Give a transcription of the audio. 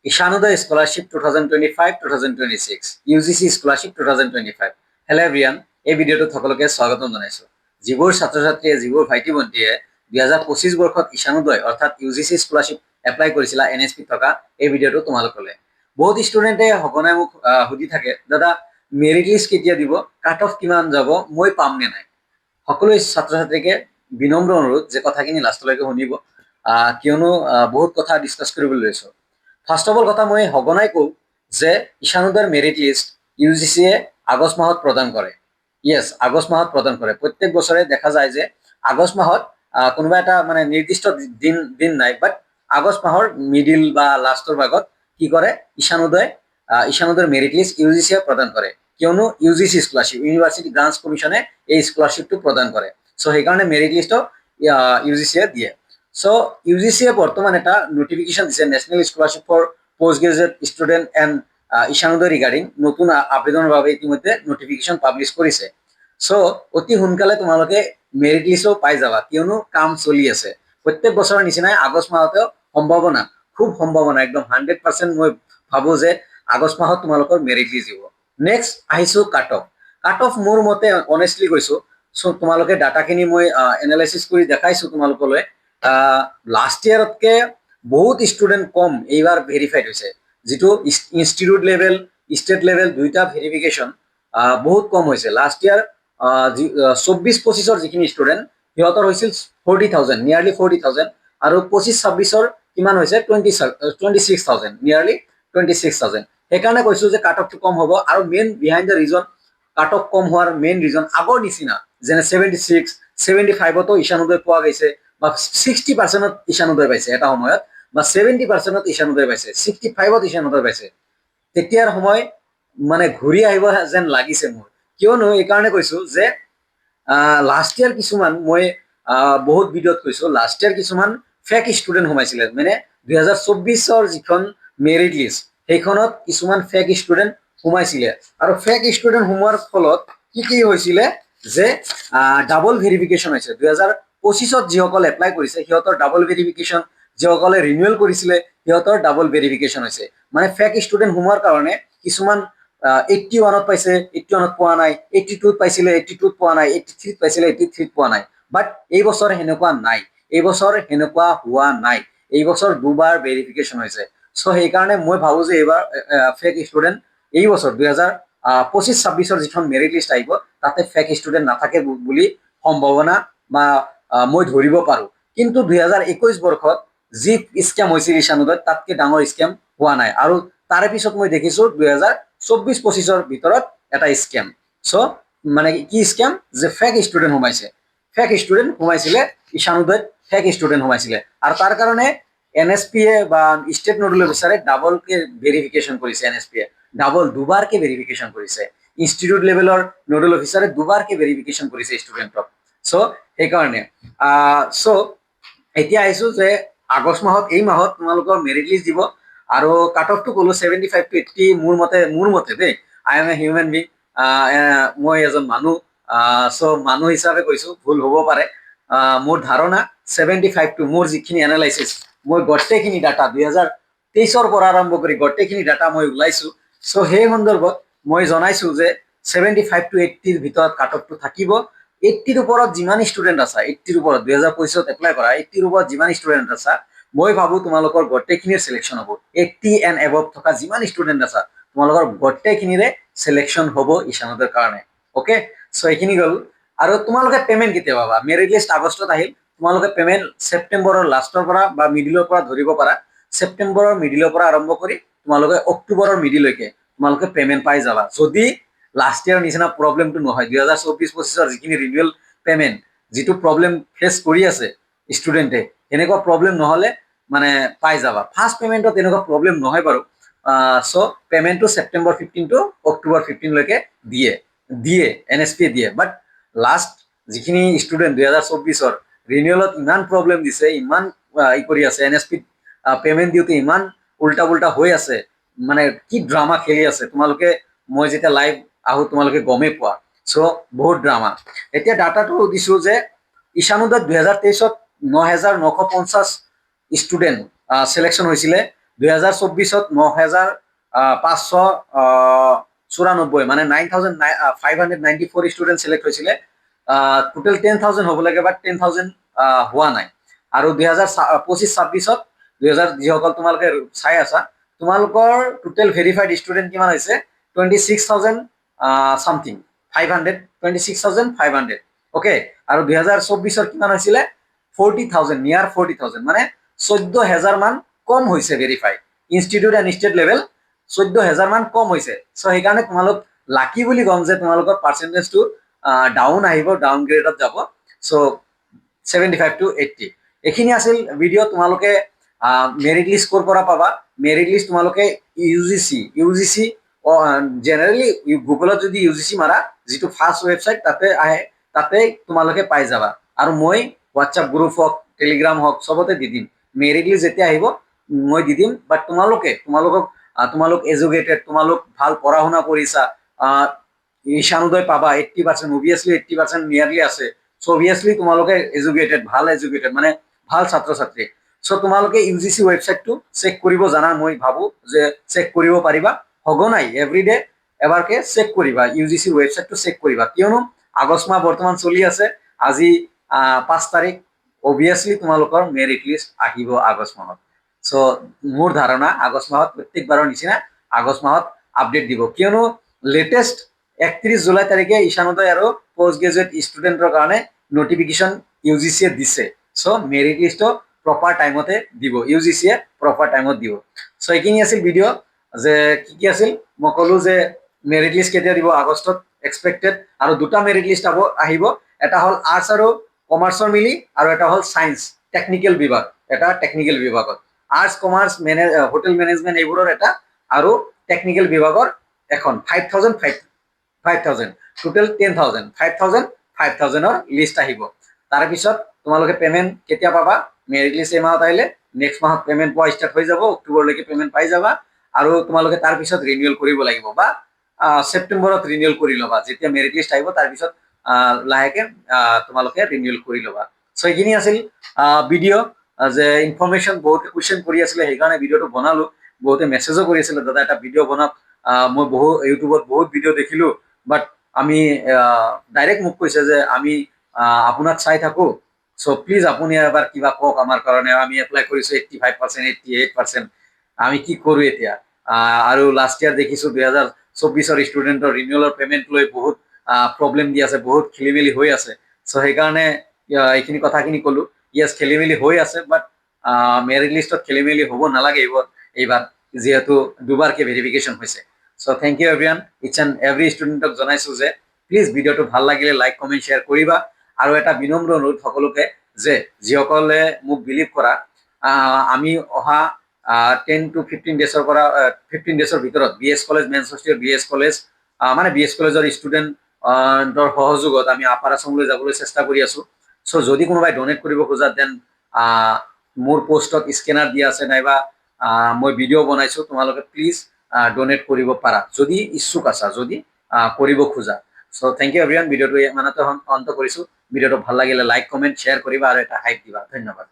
Ishanodaya Scholarship 2025-2026 UGC Scholarship 2025 hello' everyone এই ভিডিঅ'টোত সকলোকে স্বাগতম জনাইছো যিবোৰ ছাত্ৰ ছাত্ৰীয়ে যিবোৰ ভাইটি ভণ্টিয়ে 2025 বৰ্ষত ইশানোদয় অৰ্থাৎ UGC স্কলাৰশ্বিপ এপ্লাই কৰিছিলা NSP থকা এই ভিডিঅ'টো তোমালোকলে বহুত ষ্টুডেণ্টে হকনাই মোক সুধি থাকে দাদা মেৰিট লিষ্ট কেতিয়া দিব কাট অফ কিমান যাব মই পাম নে নাই সকলো ছাত্ৰ ছাত্ৰীকে বিনম্ৰ অনুৰোধ যে কথাখিনি লাষ্টলৈকে শুনিব কিয়নো বহুত কথা ডিসকাস কৰিবলৈ লৈছো ফাৰ্স্ট অফ অল কথা মই হগনাই কওঁ যে ইশানোদয়ৰ মেৰিট লিষ্ট ইউজিচিয়ে আগষ্ট মাহত প্ৰদান কৰে ইয়েস আগষ্ট মাহত প্ৰদান কৰে প্ৰত্যেক বছৰে দেখা যায় যে আগষ্ট মাহত কোনোবা এটা মানে নিৰ্দিষ্ট দিন নাই বাট আগষ্ট মাহৰ মিডিল বা লাষ্টৰ ভাগত কি কৰে ইশানোদয়ৰ মেৰিট লিষ্ট ইউজিচিয়ে প্ৰদান কৰে কিয়নো ইউজিচি স্কলাৰশ্বিপ ইউনিভাৰ্চিটি গ্ৰান্টস কমিশনে এই স্কলাৰশ্বিপটো প্ৰদান কৰে সো সেইকাৰণে মেৰিট লিষ্ট ইউজিচিয়ে দিয়ে সো ইউজিচিয়ে বৰ্তমান এটা নোটিফিকেশন দিছে national scholarship for post graduate student and Ishan Uday regarding নতুন আবেদনৰ বাবে ইতিমধ্যে নোটিফিকেশন পাবলিশ কৰিছে সো অতি সোনকালে তোমালোকে মেৰিট লিষ্টও পাই যাবা কিয়নো কাম চলি আছে প্ৰত্যেক বছৰৰ নিচিনাই আগষ্ট মাহতেও সম্ভাৱনা খুব সম্ভাৱনা একদম 100% মই ভাবো যে আগষ্ট মাহত তোমালোকৰ মেৰিট লিষ্ট দিব নেক্সট আহিছো কাট অফ মোৰ মতে অনেষ্টলি কৈছো সো তোমালোকে ডাটাখিনি মই এনালাইসিস কৰি দেখাইছো তোমালোকলৈ লাষ্ট ইয়াৰতকে বহুত ষ্টুডেন্ট কম এইবাৰ ভেৰিফাইড হৈছে যেটো ইনষ্টিটিউট লেভেল ষ্টেট লেভেল দুইটা ভেৰিফিকেশন বহুত কম হৈছে লাষ্ট ইয়াৰ 24-25 যিখিনি ষ্টুডেন্ট হিয়তৰ হৈছিল 40,000 নিয়াৰলি 40,000 আৰু 25-26 কিমান হৈছে 26,000 নিয়াৰলি 26,000 সেইকাৰণে কৈছো যে কাট অফটো কম হ'ব আৰু main behind the reason cut off কম হোৱাৰ মেইন ৰিজন আগৰ নিচিনা যেনে 76 75তো ইশানোদয় পোৱা গৈছে বা 60% ইশানোদয় পাইছে এটা সময়ত বা 70% ইশানোদয় পাইছে 65 ইশানোদয় পাইছে তেতিয়াৰ সময় মানে ঘূৰি আহিব যেন লাগিছে মোৰ কিয়নো এই কাৰণে কৈছো যে লাষ্ট ইয়াৰ কিছুমান মই বহুত ভিডিঅ'ত কৈছো লাষ্ট ইয়াৰ কিছুমান ফেক ষ্টুডেন্ট সোমাইছিলে মানে 2024 যিখন মেৰিট লিষ্ট সেইখনত কিছুমান ফেক ষ্টুডেন্ট সোমাইছিলে আৰু ফেক ষ্টুডেন্ট সোমোৱাৰ ফলত কি হৈছিলে যে ডাবল ভেৰিফিকেশন হৈছে 2025 যিসকল এপ্লাই কৰিছে সিহঁতৰ ডাবল ভেৰিফিকেশন যিসকলে ৰিনিউৱেল কৰিছিলে সিহঁতৰ ডাবল ভেৰিফিকেশন হৈছে মানে ফেক ষ্টুডেন্ট সোমোৱাৰ কাৰণে কিছুমান 81ত পাইছে 81ত পোৱা নাই 82ত পাইছিলে 82ত পোৱা নাই 83ত পাইছিলে 83ত পোৱা নাই বাট এই বছৰ হেনেকুৱা নাই এই বছৰ হেনেকুৱা হোৱা নাই এই বছৰ দুবাৰ ভেৰিফিকেশন হৈছে সো সেই কাৰণে মই ভাবো যে এবাৰ ফেক ষ্টুডেন্ট এই বছৰ 2025-26 যিখন মেৰিট লিষ্ট আহিব তাতে ফেক ষ্টুডেন্ট নাথাকে বুলি সম্ভাৱনা বা মই ধৰিব পাৰো কিন্তু 2021 বৰ্ষত যি স্ক্যাম হৈছিল ইশানোদয় তাতকে ডাঙৰ স্ক্যাম হোৱা নাই আৰু তাৰে পিছত মই দেখিছো 2024-25 ভিতৰত এটা স্ক্যাম সো মানে কি স্ক্যাম যে ফেক ষ্টুডেন্ট সোমাইছিলে ইশানোদয়ত ফেক ষ্টুডেন্ট সোমাইছিলে আৰু তাৰ কাৰণে এনএসপিয়ে বা স্টেট নোডাল অফিচাৰে ডাবল কে ভেৰিফিকেশন কৰিছে এনএসপিয়ে দুবাৰ কে ভেৰিফিকেশন কৰিছে ইনষ্টিটিউট লেভেলৰ নোডাল অফিচাৰে দুবাৰ কে ভেৰিফিকেশন কৰিছে ষ্টুডেন্টক সো এই কাৰণে সো এতিয়া আহিছো যে আগষ্ট মাহত এই মাহত তোমালোকৰ মেৰিট লিষ্ট দিব আৰু কাট অফটো কলো 75 to 80 মোৰ মতে দেই I M A human being মই এজন মানুহ সো মানুহ হিচাপে কৈছো ভুল হ'ব পাৰে মোৰ ধাৰণা 75 to মোৰ যিখিনি এনালাইসিস মই গটেখিনি ডাটা 2023 পৰা আৰম্ভ কৰি গটেখিনি ডাটা মই উলাইছো সো সেই সন্দৰ্ভত মই জনাইছো যে 75 to 80 ভিতৰত কাট অফটো থাকিব 80 ওপৰত যিমান ষ্টুডেন্ট আছে 80 ওপৰত 2025 এপ্লাই কৰা 80 ওপৰত যিমান ষ্টুডেন্ট আছে মই ভাবো তোমালোকৰ গটেখিনিৰ সিলেকশন হ'ব 80 এন্ড এবভ থকা যিমান ষ্টুডেন্ট আছে তোমালোকৰ গটেখিনিৰে সিলেকশন হ'ব ইশানোদয়ৰ কাৰণে ওকে সো এইখিনি গল আৰু তোমালোকে পেমেন্ট কেতিয়া পাবা মেৰিট লিষ্ট আগষ্টত আহিল তোমালোকে পেমেন্ট সেপ্টেম্বৰৰ লাষ্টৰ পৰা বা মিডিলৰ পৰা ধৰিব পাৰা সেপ্টেম্বৰৰ মিডিলৰ পৰা আৰম্ভ কৰি তোমালোকে অক্টোবৰৰ মিডিলৈকে তোমালোকে পেমেন্ট পাই যাবা যদি লাষ্ট ইয়াৰ নিচিনা প্ৰবলেমটো নহয় 2024-25 যিখিনি ৰিনিউৱেল পেমেন্ট যেটো প্ৰবলেম ফেস কৰি আছে ষ্টুডেন্টে এনেকুৱা প্ৰবলেম নহলে মানে পাই যাবা ফাৰ্স্ট পেমেন্টত এনেকুৱা প্ৰবলেম নহয় বাৰু সো পেমেন্টটো সেপ্টেম্বৰ 15 টু অক্টোবৰ 15 লৈকে দিয়ে এনএসপি দিয়ে বাট লাষ্ট যিখিনি ষ্টুডেন্ট 2024 ৰিনিউৱেলত ইমান প্ৰবলেম দিছে ইমান ই কৰি আছে এনএসপি পেমেন্ট দিওতে ইমান উল্টা হৈ আছে মানে কি ড্ৰামা খেলি আছে তোমালোকে মই যেতিয়া লাইভ আহো তোমালোকে গমে পোৱা সো বহুত ড্ৰামা এতিয়া ডাটাটো দিছো যে ইশানোদয় 2023ত 9,950 ষ্টুডেন্ট সিলেকশন হৈছিলে 2024 9,594 মানে 9,594 স্টুডেন্ট সিলেক্ট হয়েছিলে টোটাল 10,000 হব লাগে বাট 10,000 হোৱা নাই আৰু 2025-26 যিসকল তোমালোকে চাই আছা তোমালোকৰ টোটেল ভেৰিফাইড ষ্টুডেন্ট কিমান হৈছে 26,000 সামথিং 500 26,500 ওকে আৰু 2024 কিমান হৈছিলে 40,000 নিয়াৰ 40,000 মানে 14,000 মান কম হৈছে verified institute and state level 14,000 মান কম হৈছে সো সেইকাৰণে তোমালোক লাকি বুলি কম যে তোমালোকৰ পাৰ্চেন্টেজটো ডাউন আহিব ডাউন গ্ৰেডত যাব সো 75 to 80 এইখিনি আছিল ভিডিও তোমালোকে মেৰিট লিষ্ট কৰ পৰা পাবা মেৰিট লিষ্ট তোমালোকে ইউজিসি জেনাৰেলি গুগলত যদি ইউজিসি মাৰা যেটো ফাৰ্স্ট ওয়েবসাইট তাতে আহে তাতে তোমালোকে পাই যাবা আৰু মই হোৱাটসঅ্যাপ গ্ৰুপ হক টেলিগ্ৰাম হক সবতে দি দিম মেৰিট লিষ্ট যেতিয়া আহিব মই দি দিম বাট তোমালোক এজুকেটেড তোমালোক ভাল পঢ়া শুনা কৰিছা ঈশানোদয় পাবা 80% অবভিয়াসলি 80% নিয়াৰলি আছে সো অবভিয়াসলি তোমালোকে এজুকেটেড ভাল এজুকেটেড মানে ভাল ছাত্ৰ ছাত্ৰী সো তোমালোকে ইউজিসি ওয়েবসাইটটো চেক কৰিব জানা মই ভাবো যে চেক কৰিব পাৰিবা হগনাই এভৰিডে এবাৰকে চেক কৰিবা ইউজিসি ওয়েবসাইটটো চেক কৰিবা কিয়নো আগষ্ট মাহ বৰ্তমান চলি আছে আজি 5 তাৰিখ অবভিয়াসলি তোমালোকৰ মেৰিট লিষ্ট আহিব আগষ্ট মাহত সো মোৰ ধাৰণা আগষ্ট মাহত প্ৰত্যেকবাৰৰ নিচিনা আগষ্ট মাহত আপডেট দিব কিয়নো লেটেষ্ট 31 জুলাই তাৰিখে ঈশানোদয় আৰু পোষ্ট গ্ৰেজুৱেট ষ্টুডেণ্টৰ কাৰণে নোটিফিকেশন ইউজিসিয়ে দিছে সো মেৰিট লিষ্ট প্ৰপাৰ টাইমতে দিব ইউজিসিয়ে প্ৰপাৰ টাইমত দিব সো এইখিনি আছিল ভিডিও যে কি আছিল মই কলো যে মেৰিট লিষ্ট কেতিয়া দিব আগষ্টত এক্সপেক্টেড আৰু দুটা মেৰিট লিষ্ট আহিব এটা হল আৰ্টছ আৰু কমাৰ্চৰ মিলি আৰু এটা হল সায়েন্স টেকনিক্যাল বিভাগ এটা টেকনিক্যাল বিভাগত আৰ্টছ কমাৰ্চ হোটেল মেনেজমেন্ট এইবোৰৰ এটা আৰু টেকনিক্যাল বিভাগৰ এখন 5,000 টোটেল 10,000 5,000 ৰ লিষ্ট আহিব তাৰ পিছত তোমালোকে পেমেন্ট কেতিয়া পাবা মেৰিট লিষ্ট এই মাহত আহিলে নেক্সট মাহত পেমেন্ট পোৱা ষ্টাৰ্ট হৈ যাব অক্টোবৰলৈকে পেমেন্ট পাই যাবা আৰু তোমালোকে তাৰ পিছত ৰিনিউৱেল কৰিব লাগিব বা সেপ্টেম্বৰত ৰিনিউৱেল কৰি ল'বা যেতিয়া মেৰিট লিষ্ট আহিব তাৰ পিছত লাহেকে তোমালোকে ৰিনিউৱেল কৰি ল'বা সো এইখিনি আছিল ভিডিও যে ইনফৰমেশন বহুত কোৱেশ্চন কৰি আছিলে সেইকাৰণে ভিডিওটো বনালো বহুতে মেছেজো কৰি আছিলে দাদা এটা ভিডিও বনাওক মই ইউটিউবত বহুত ভিডিও দেখিলো বাট আমি ডাইৰেক্ট মোক কৈছে যে আমি আপোনাক চাই থাকো সো প্লিজ আপুনি এবাৰ কিবা কক আমাৰ কাৰণে আমি এপ্লাই কৰিছো 85% 88% আমি কি কৰো এতিয়া আৰু লাষ্ট ইয়াৰ দেখিছো 2024 ৰ ষ্টুডেন্টৰ ৰিনিউৱেলৰ পেমেন্ট লৈ বহুত প্ৰবলেম দি আছে বহুত খেলিমেলি হৈ আছে সো সেইকাৰণে এইখিনি কথাখিনি কলো ইয়েস খেলিমেলি হৈ আছে বাট মেৰিট লিষ্টত খেলিমেলি হ'ব নালাগে এইবাৰ যেহেতু দুবাৰকে ভেৰিফিকেশন হৈছে so thank you everyone each and every ষ্টুডেণ্টক জনাইছো যে প্লিজ ভিডিওটো ভাল লাগিলে লাইক কমেন্ট শ্বেয়াৰ কৰিবা আৰু এটা বিনম্ৰ অনুৰোধ সকলোকে যে যিসকলে মোক বিলিভ কৰা আমি অহা 10 to 15 ডেজৰ পৰা 15 ডেজৰ ভিতৰত BS college men's hostel BS college মানে বিএছ কলেজৰ ষ্টুডেণ্টৰ সহযোগত আমি আপাৰ আছামলৈ যাবলৈ চেষ্টা কৰি আছো সো যদি কোনোবাই ডোনেট কৰিব খোজা দেন মোৰ পোষ্টত স্কেনাৰ দিয়া আছে নাইবা মই ভিডিও বনাইছো তোমালোকে প্লিজ ডোনেট কৰিব পাৰা যদি ইচ্ছুক আছা যদি কৰিব খোজা সো থ্যাংক ইউ এভৰিৱান ভিডিওটো ইমানতে অন্ত কৰিছো ভিডিওটো ভাল লাগিলে লাইক কমেন্ট শ্বেয়াৰ কৰিবা আৰু এটা হাইপ দিবা ধন্যবাদ